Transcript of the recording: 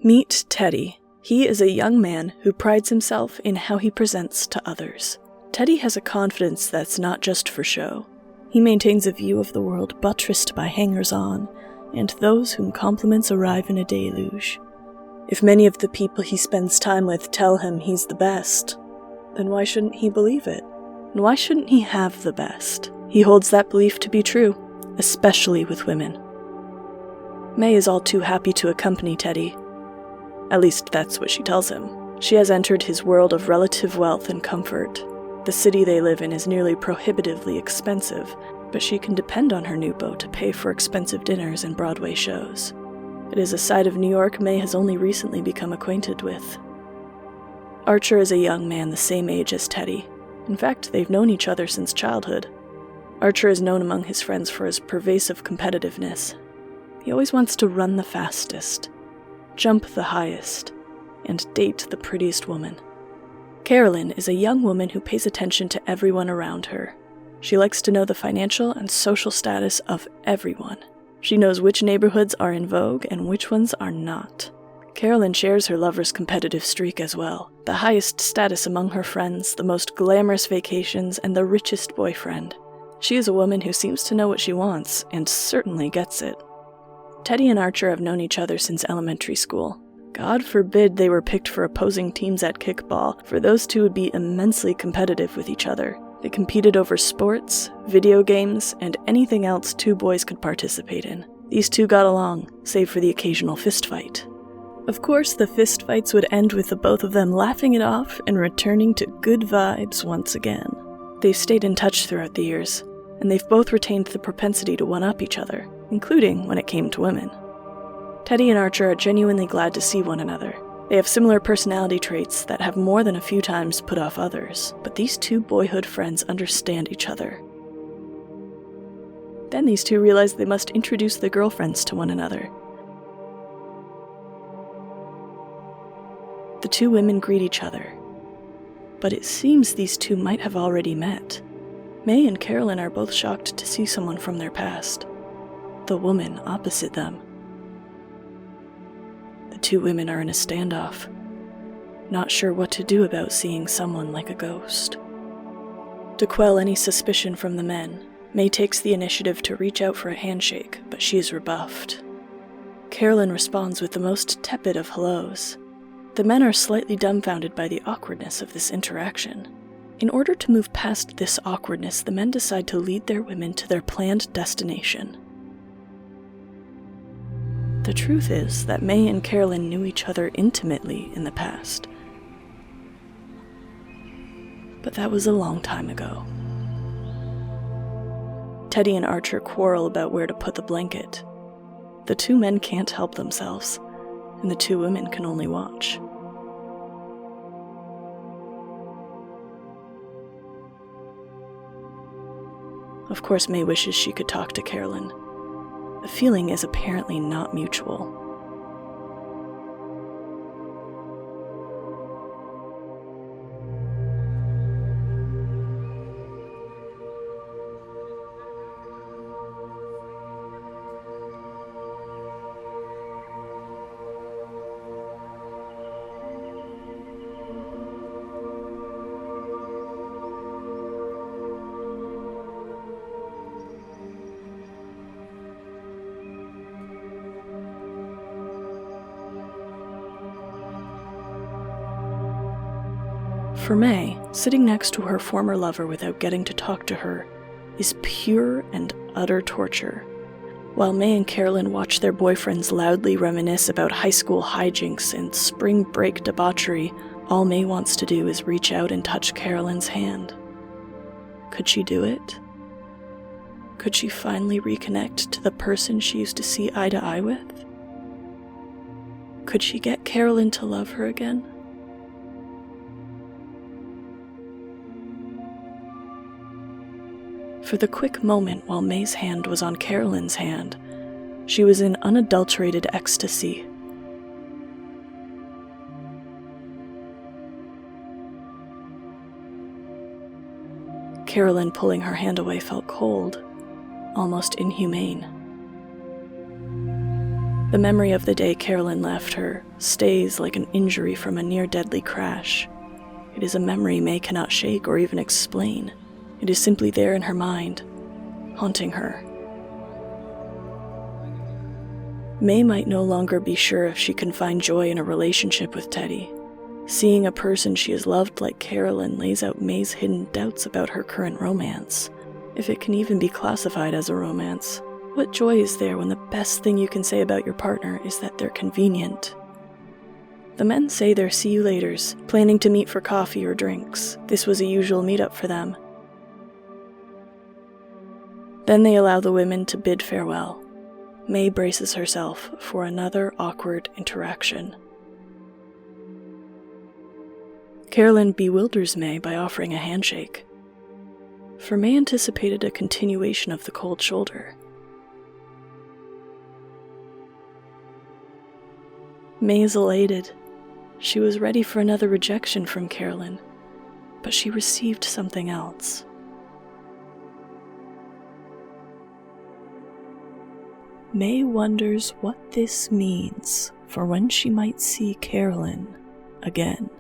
Meet Teddy. He is a young man who prides himself in how he presents to others. Teddy has a confidence that's not just for show. He maintains a view of the world buttressed by hangers-on, and those whom compliments arrive in a deluge. If many of the people he spends time with tell him he's the best, then why shouldn't he believe it? And why shouldn't he have the best? He holds that belief to be true, especially with women. May is all too happy to accompany Teddy. At least that's what she tells him. She has entered his world of relative wealth and comfort. The city they live in is nearly prohibitively expensive, but she can depend on her new beau to pay for expensive dinners and Broadway shows. It is a side of New York May has only recently become acquainted with. Archer is a young man the same age as Teddy. In fact, they've known each other since childhood. Archer is known among his friends for his pervasive competitiveness. He always wants to run the fastest, jump the highest, and date the prettiest woman. Carolyn is a young woman who pays attention to everyone around her. She likes to know the financial and social status of everyone. She knows which neighborhoods are in vogue and which ones are not. Carolyn shares her lover's competitive streak as well. The highest status among her friends, the most glamorous vacations, and the richest boyfriend. She is a woman who seems to know what she wants, and certainly gets it. Teddy and Archer have known each other since elementary school. God forbid they were picked for opposing teams at kickball, for those two would be immensely competitive with each other. They competed over sports, video games, and anything else two boys could participate in. These two got along, save for the occasional fistfight. Of course, the fistfights would end with the both of them laughing it off and returning to good vibes once again. They've stayed in touch throughout the years, and they've both retained the propensity to one-up each other, including when it came to women. Teddy and Archer are genuinely glad to see one another. They have similar personality traits that have more than a few times put off others, but these two boyhood friends understand each other. Then these two realize they must introduce their girlfriends to one another. The two women greet each other, but it seems these two might have already met. May and Carolyn are both shocked to see someone from their past. The woman opposite them. The two women are in a standoff, not sure what to do about seeing someone like a ghost. To quell any suspicion from the men, May takes the initiative to reach out for a handshake, but she is rebuffed. Carolyn responds with the most tepid of hellos. The men are slightly dumbfounded by the awkwardness of this interaction. In order to move past this awkwardness, the men decide to lead their women to their planned destination. The truth is that May and Carolyn knew each other intimately in the past. But that was a long time ago. Teddy and Archer quarrel about where to put the blanket. The two men can't help themselves, and the two women can only watch. Of course, May wishes she could talk to Carolyn. The feeling is apparently not mutual. For May, sitting next to her former lover without getting to talk to her is pure and utter torture. While May and Carolyn watch their boyfriends loudly reminisce about high school hijinks and spring break debauchery, all May wants to do is reach out and touch Carolyn's hand. Could she do it? Could she finally reconnect to the person she used to see eye to eye with? Could she get Carolyn to love her again? For the quick moment while May's hand was on Carolyn's hand, she was in unadulterated ecstasy. Carolyn pulling her hand away felt cold, almost inhumane. The memory of the day Carolyn left her stays like an injury from a near-deadly crash. It is a memory May cannot shake or even explain. It is simply there in her mind, haunting her. May might no longer be sure if she can find joy in a relationship with Teddy. Seeing a person she has loved like Carolyn lays out May's hidden doubts about her current romance, if it can even be classified as a romance. What joy is there when the best thing you can say about your partner is that they're convenient? The men say they're see-you-laters, planning to meet for coffee or drinks. This was a usual meetup for them. Then they allow the women to bid farewell. May braces herself for another awkward interaction. Carolyn bewilders May by offering a handshake. For May anticipated a continuation of the cold shoulder. May is elated. She was ready for another rejection from Carolyn, but she received something else. May wonders what this means for when she might see Carolyn again.